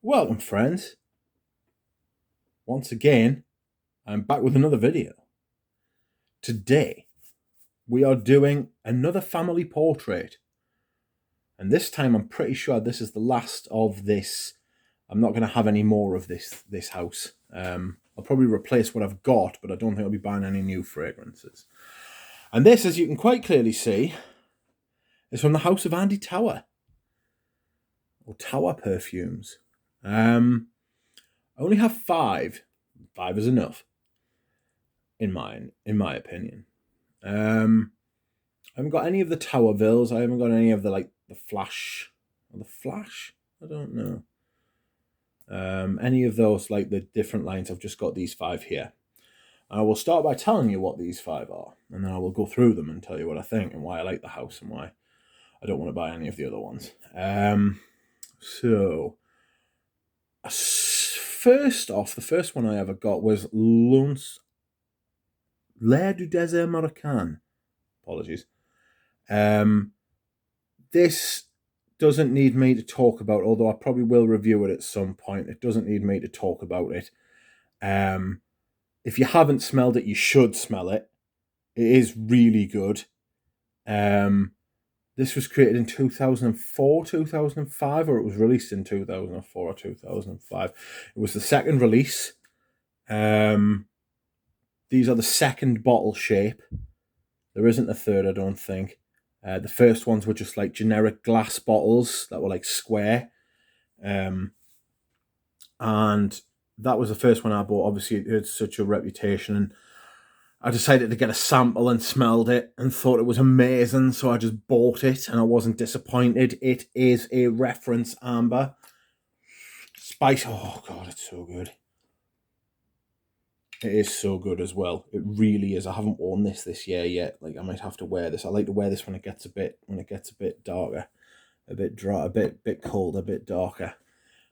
Welcome, friends. Once again, I'm back with another video. Today, we are doing another family portrait. And this time, I'm pretty sure this is the last of this. I'm not going to have any more of this house. I'll probably replace what I've got, but I don't think I'll be buying any new fragrances. And this, as you can quite clearly see, is from the house of Andy Tower. Or Tower Perfumes. I only have 5. 5 is enough, in my opinion. I haven't got any of the Towervilles. I haven't got any of the Flash. Or the Flash? I don't know. Any of those, like the different lines. I've just got these 5 here. I will start by telling you what these 5 are, and then I will go through them and tell you what I think and why I like the house and why I don't want to buy any of the other ones. So, first off, the first one I ever got was L'air du désert marocain. Apologies. This doesn't need me to talk about, although I probably will review it at some point. It doesn't need me to talk about it. If you haven't smelled it, you should smell it. It is really good. This was created in 2004, 2005, or it was released in 2004 or 2005. It was the second release. These are the second bottle shape. There isn't a third, I don't think. The first ones were just like generic glass bottles that were like square. And that was the first one I bought. Obviously, it had such a reputation. And I decided to get a sample and smelled it and thought it was amazing. So I just bought it and I wasn't disappointed. It is a reference amber. Spice. Oh, God, it's so good. It is so good as well. It really is. I haven't worn this year yet. Like, I might have to wear this. I like to wear this when it gets a bit darker, a bit dry, a bit colder, a bit darker.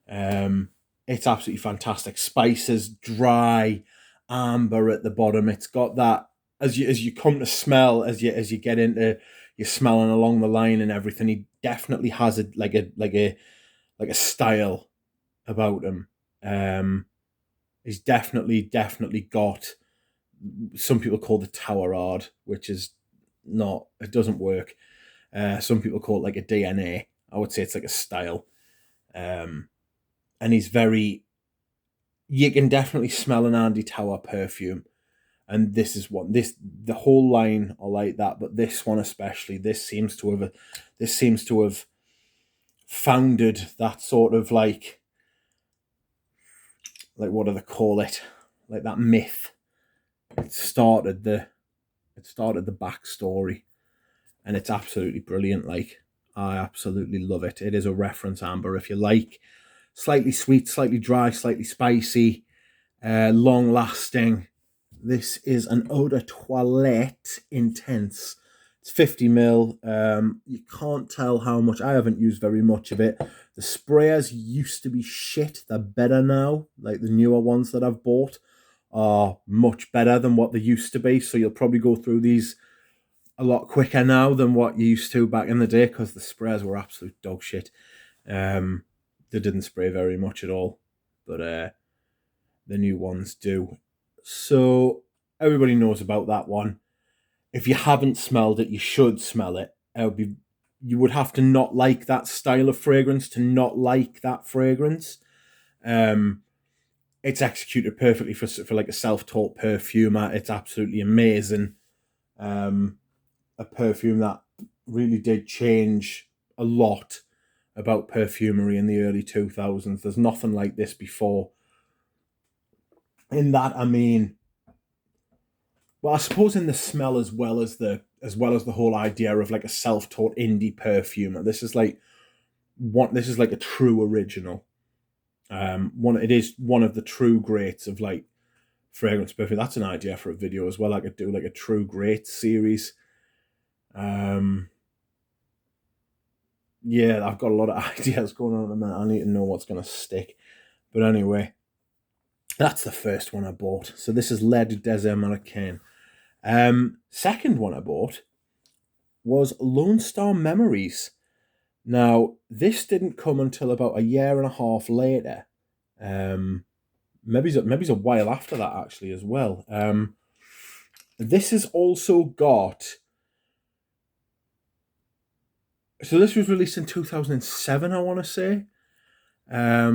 It's absolutely fantastic. Spices, dry, amber at the bottom. It's got that as you come to smell, as you get into you're smelling along the line and everything. He definitely has a style about him. He's definitely got, some people call the tower art, which is not, it doesn't work. Some people call it like a DNA. I would say it's like a style. And he's you can definitely smell an Andy Tower perfume. And this is the whole line are like that, but this one especially, this seems to have founded that sort of like what do they call it? Like that myth. It started the backstory, and it's absolutely brilliant. Like, I absolutely love it. It is a reference amber. If you like slightly sweet, slightly dry, slightly spicy, long lasting, this is an eau de toilette intense. It's 50 ml. You can't tell how much. I haven't used very much of it. The sprayers used to be shit. They're better now. Like the newer ones that I've bought are much better than what they used to be. So you'll probably go through these a lot quicker now than what you used to back in the day, because the sprayers were absolute dog shit. They didn't spray very much at all, but the new ones do. So everybody knows about that one. If you haven't smelled it, you should smell it. You would have to not like that style of fragrance to not like that fragrance. It's executed perfectly for like a self-taught perfumer. It's absolutely amazing. A perfume that really did change a lot about perfumery in the early 2000s. There's nothing like this before. In that, I mean, well, I suppose in the smell as well as the whole idea of like a self-taught indie perfumer. This is like a true original. It is one of the true greats of like fragrance perfume. That's an idea for a video as well. I could do like a true great series. Yeah, I've got a lot of ideas going on at the minute. I need to know what's going to stick. But anyway, that's the first one I bought. So this is L'air du désert marocain. Second one I bought was Lone Star Memories. Now, this didn't come until about a year and a half later. Maybe it's a while after that, actually, as well. This has also got... So this was released in 2007, I want to say. I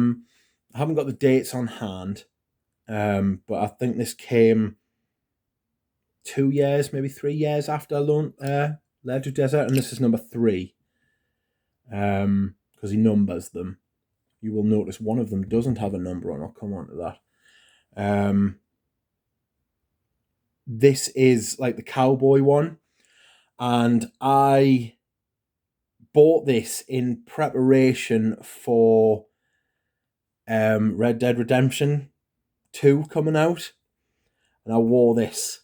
haven't got the dates on hand, but I think this came 2 years, maybe 3 years after Lair du Desert, and this is number 3, because he numbers them. You will notice one of them doesn't have a number on. I'll come on to that. This is like the cowboy one, and I bought this in preparation for Red Dead Redemption 2 coming out, and I wore this.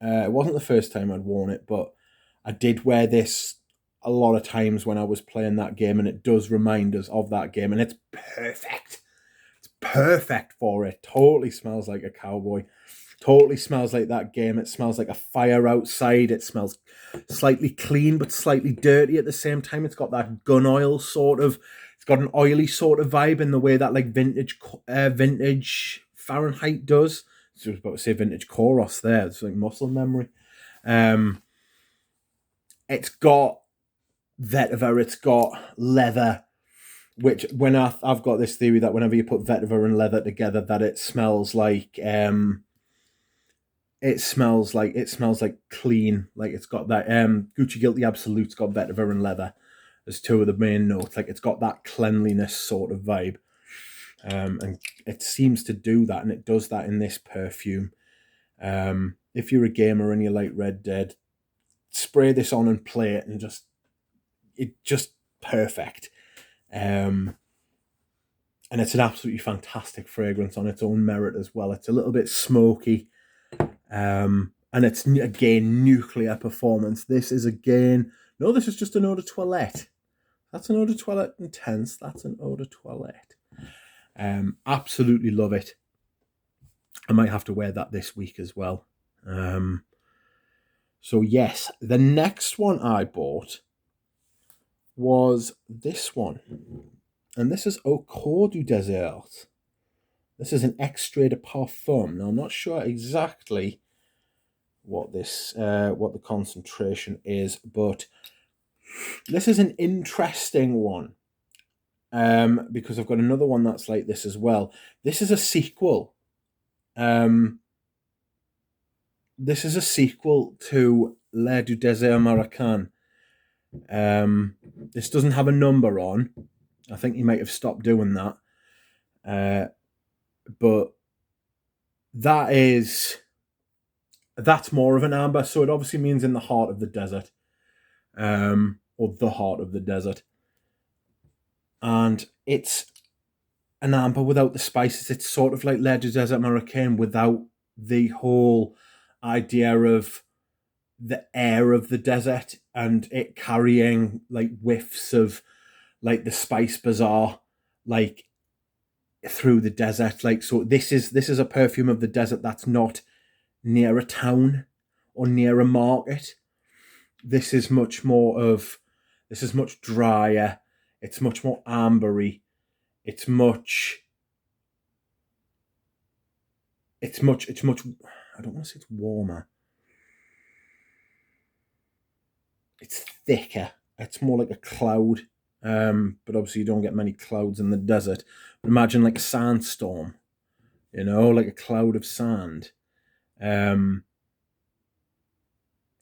It wasn't the first time I'd worn it, but I did wear this a lot of times when I was playing that game, and it does remind us of that game, and it's perfect. It's perfect for it. Totally smells like a cowboy. Totally smells like that game. It smells like a fire outside. It smells slightly clean but slightly dirty at the same time. It's got that gun oil sort of... It's got an oily sort of vibe in the way that like vintage Fahrenheit does. I was about to say vintage Koros there. It's like muscle memory. It's got vetiver. It's got leather. Which when I've got this theory that whenever you put vetiver and leather together, that it smells like it smells like clean. Like it's got that Gucci Guilty Absolute's got vetiver and leather as two of the main notes. Like it's got that cleanliness sort of vibe. And it seems to do that, and it does that in this perfume. If you're a gamer and you like Red Dead, spray this on and play it, and just perfect. And it's an absolutely fantastic fragrance on its own merit as well. It's a little bit smoky, and it's again nuclear performance. This is just an eau de toilette. That's an eau de toilette intense. That's an eau de toilette. Absolutely love it. I might have to wear that this week as well. So yes, the next one I bought was this one. And this is Au Cours du Désert. This is an extrait de parfum. Now, I'm not sure exactly what the concentration is, but this is an interesting one. Because I've got another one that's like this as well. This is a sequel. This is a sequel to Lair du Désert Marocain. This doesn't have a number on. I think he might have stopped doing that. But that's more of an amber, so it obviously means in the heart of the desert. Or the heart of the desert. And it's an amber without the spices. It's sort of like Lair du Désert Marocain without the whole idea of the air of the desert and it carrying like whiffs of like the Spice Bazaar like through the desert. Like, so this is a perfume of the desert that's not near a town or near a market. This is much drier. It's much more ambery. It's much, I don't want to say it's warmer. It's thicker. It's more like a cloud. But obviously you don't get many clouds in the desert. But imagine like a sandstorm, like a cloud of sand.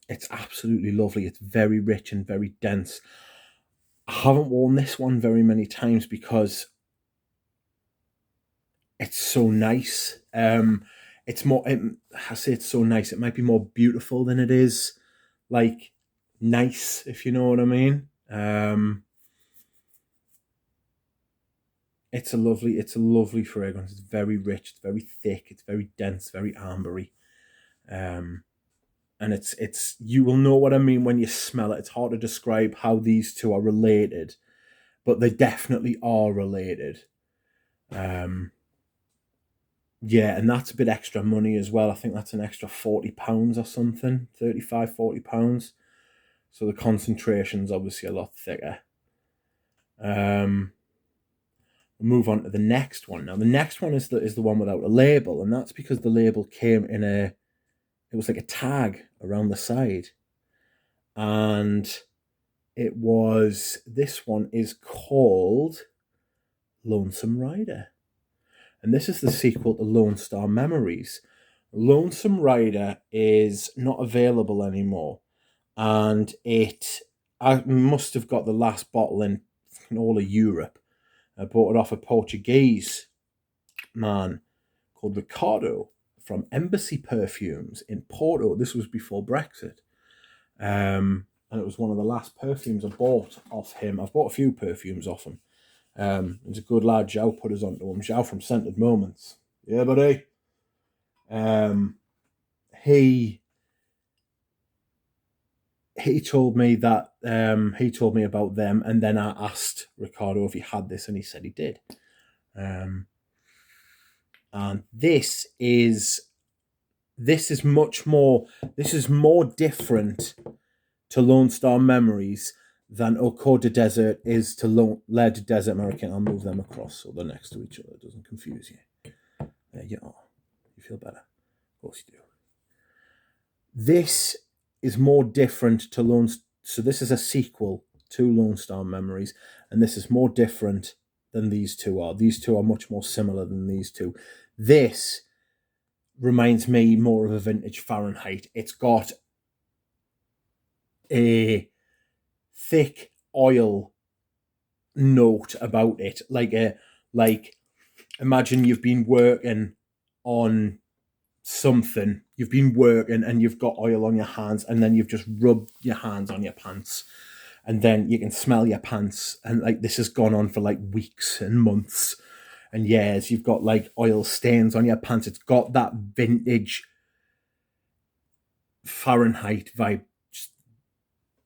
It's absolutely lovely. It's very rich and very dense. I haven't worn this one very many times because it's so nice. I say it's so nice. It might be more beautiful than it is like nice, if you know what I mean. It's a lovely fragrance. It's very rich. It's very thick. It's very dense. Very ambery. And it's you will know what I mean when you smell it. It's hard to describe how these two are related, but they definitely are related. Yeah, and that's a bit extra money as well. I think that's an extra £40 or something, £35, £40. So the concentration's obviously a lot thicker. We'll move on to the next one. Now, the next one is the one without a label, and that's because the label came in it was like a tag around the side. And this one is called Lonesome Rider. And this is the sequel to Lone Star Memories. Lonesome Rider is not available anymore. And I must have got the last bottle in all of Europe. I bought it off a Portuguese man called Ricardo from Embassy Perfumes in Porto. This was before Brexit. And it was one of the last perfumes I bought off him. I've bought a few perfumes off him. He's a good lad. Zhao put us onto him. Zhao from Scented Moments. Yeah, buddy. He told me that he told me about them, and then I asked Ricardo if he had this, and he said he did. And this is more different to Lone Star Memories than Eau Cours de Desert is to L'air du Desert Americain. I'll move them across so they're next to each other. It doesn't confuse you. There you are. You feel better? Of course you do. This is more different to so this is a sequel to Lone Star Memories, and this is more different than these two are. These two are much more similar than these two. This reminds me more of a vintage Fahrenheit. It's got a thick oil note about it, like imagine you've been working on something, you've been working and you've got oil on your hands, and then you've just rubbed your hands on your pants, and then you can smell your pants, and like this has gone on for like weeks and months and years. You've got like oil stains on your pants. It's got that vintage Fahrenheit vibe.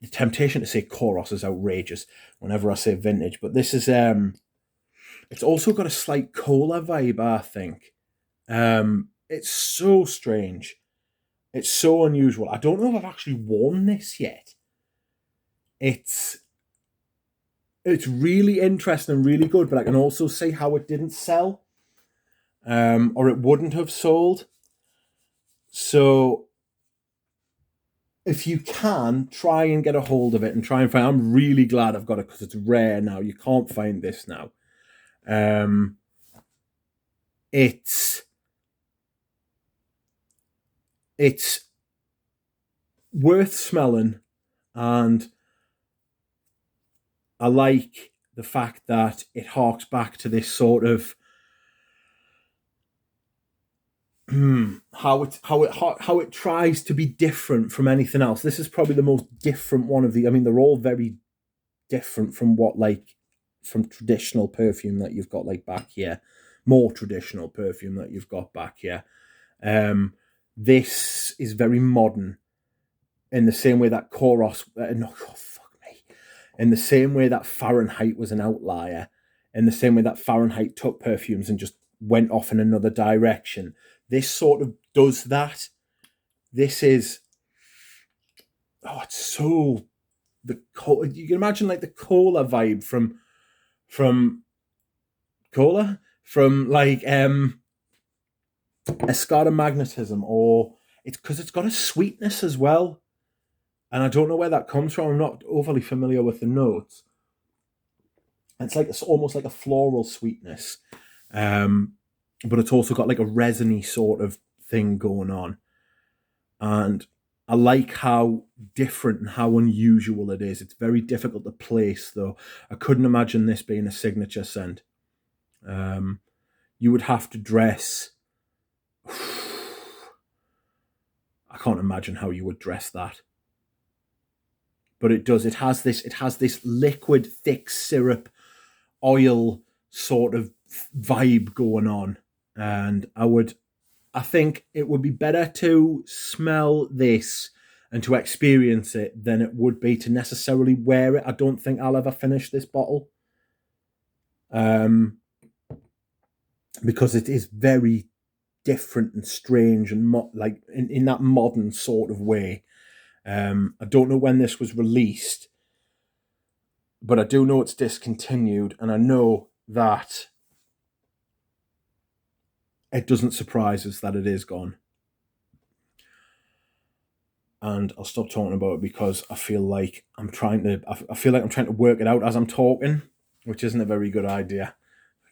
The temptation to say Kouros is outrageous whenever I say vintage, but this is it's also got a slight cola vibe, I think. It's so strange. It's so unusual. I don't know if I've actually worn this yet. It's really interesting and really good, but I can also see how it didn't sell, or it wouldn't have sold. So if you can, try and get a hold of it and try and find. I'm really glad I've got it because it's rare now. You can't find this now. It's worth smelling, and I like the fact that it harks back to this sort of how it tries to be different from anything else. This is probably the most different one of the. I mean, they're all very different from from traditional perfume that you've got like back here. More traditional perfume that you've got back here. This is very modern, in the same way that Kouros. In the same way that Fahrenheit was an outlier, in the same way that Fahrenheit took perfumes and just went off in another direction. This sort of does that. This is, it's so, you can imagine like the cola vibe from cola, from like Escada Magnetism, or it's because it's got a sweetness as well. And I don't know where that comes from. I'm not overly familiar with the notes. It's almost like a floral sweetness. But it's also got like a resiny sort of thing going on. And I like how different and how unusual it is. It's very difficult to place, though. I couldn't imagine this being a signature scent. You would have to dress. I can't imagine how you would dress that. But it does. It has this liquid, thick syrup, oil sort of vibe going on. And I think it would be better to smell this and to experience it than it would be to necessarily wear it. I don't think I'll ever finish this bottle. Because it is very different and strange and like in that modern sort of way. I don't know when this was released, But I do know it's discontinued, and I know that it doesn't surprise us that it is gone. And I'll stop talking about it because I feel like I'm trying to work it out as I'm talking, which isn't a very good idea.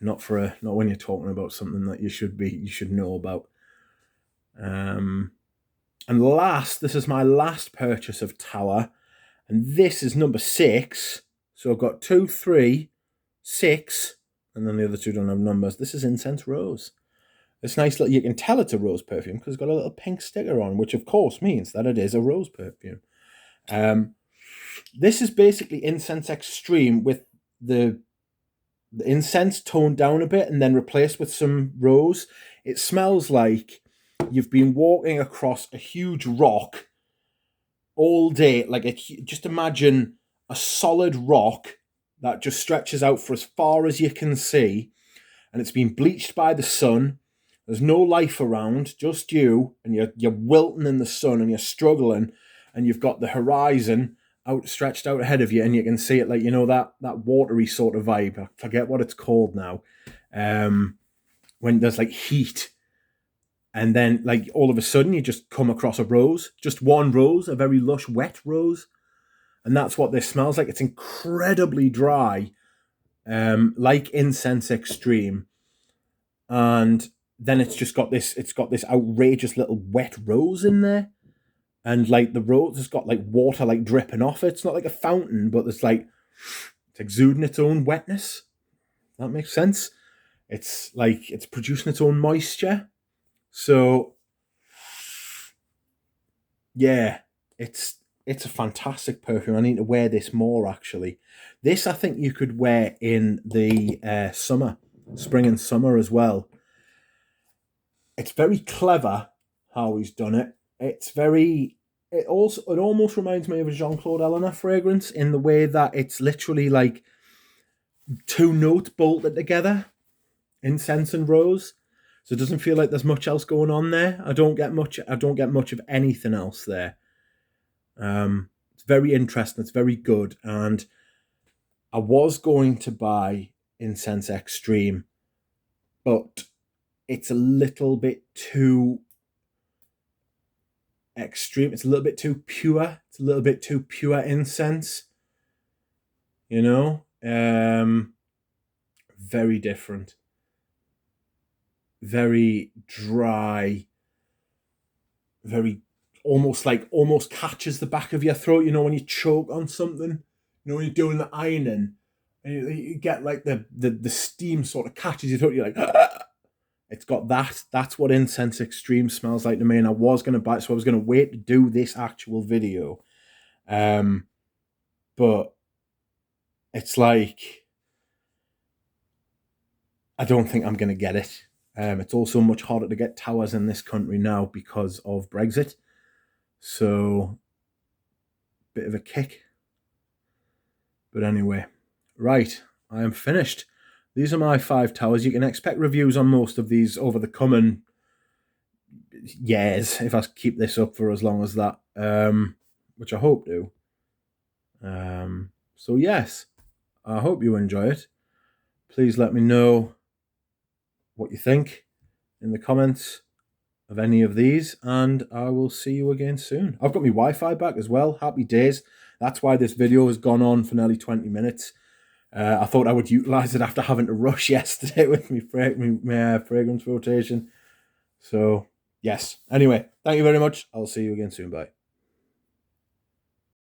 Not when you're talking about something that you should know about. And this is my last purchase of Tower, and this is number 6. So I've got 2, 3, 6, and then the other two don't have numbers. This is Incense Rose. It's nice that you can tell it's a rose perfume because it's got a little pink sticker on, which of course means that it is a rose perfume. This is basically Incense Extreme with the incense toned down a bit and then replaced with some rose. It smells like you've been walking across a huge rock all day. Just imagine a solid rock that just stretches out for as far as you can see, and it's been bleached by the sun. There's no life around, just you, and you're wilting in the sun and you're struggling, and you've got the horizon stretched out ahead of you, and you can see it, like, that watery sort of vibe. I forget what it's called now. When there's like heat, and then like all of a sudden you just come across a rose, just one rose, a very lush, wet rose, and that's what this smells like. It's incredibly dry, like Incense Extreme, and then it's got this outrageous little wet rose in there. And like the rose has got like water like dripping off it. It's not like a fountain, but it's exuding its own wetness. That makes sense. It's like it's producing its own moisture. So yeah, it's a fantastic perfume. I need to wear this more, actually. This I think you could wear in the spring and summer as well. It's very clever how he's done it. It almost reminds me of a Jean-Claude Ellena fragrance in the way that it's literally like 2 notes bolted together, incense and rose. So it doesn't feel like there's much else going on there. I don't get much of anything else there. It's very interesting. It's very good. And I was going to buy Incense Extreme, but it's a little bit too extreme. It's a little bit too pure. It's a little bit too pure incense. Very different. Very dry. Very almost catches the back of your throat. When you choke on something. When you're doing the ironing, and you get like the steam sort of catches your throat. You're like, ah! It's got that. That's what Incense Extreme smells like to me. And I was going to buy it, so I was going to wait to do this actual video. But it's like, I don't think I'm going to get it. It's also much harder to get towers in this country now because of Brexit. So, bit of a kick. But anyway, right, I am finished. These are my 5 towers. You can expect reviews on most of these over the coming years, if I keep this up for as long as that, which I hope do. So yes, I hope you enjoy it. Please let me know what you think in the comments of any of these, and I will see you again soon. I've got my Wi-Fi back as well. Happy days. That's why this video has gone on for nearly 20 minutes. I thought I would utilise it after having to rush yesterday with my fragrance rotation. So, yes. Anyway, thank you very much. I'll see you again soon. Bye.